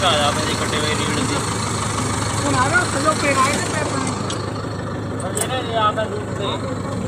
ਆ ਜਾ ਮੇਰੇ ਕੱਟੇ ਹੋਏ ਰੀਲ ਦੀ ਹੁਣ ਆ ਰਿਹਾ ਚਲੋ ਪੇੜ ਆਏ ਤੇ ਪੈਪ ਪਰ ਜਿਹੜੇ ਆ ਮੈਂ ਦੂਰ ਤੇ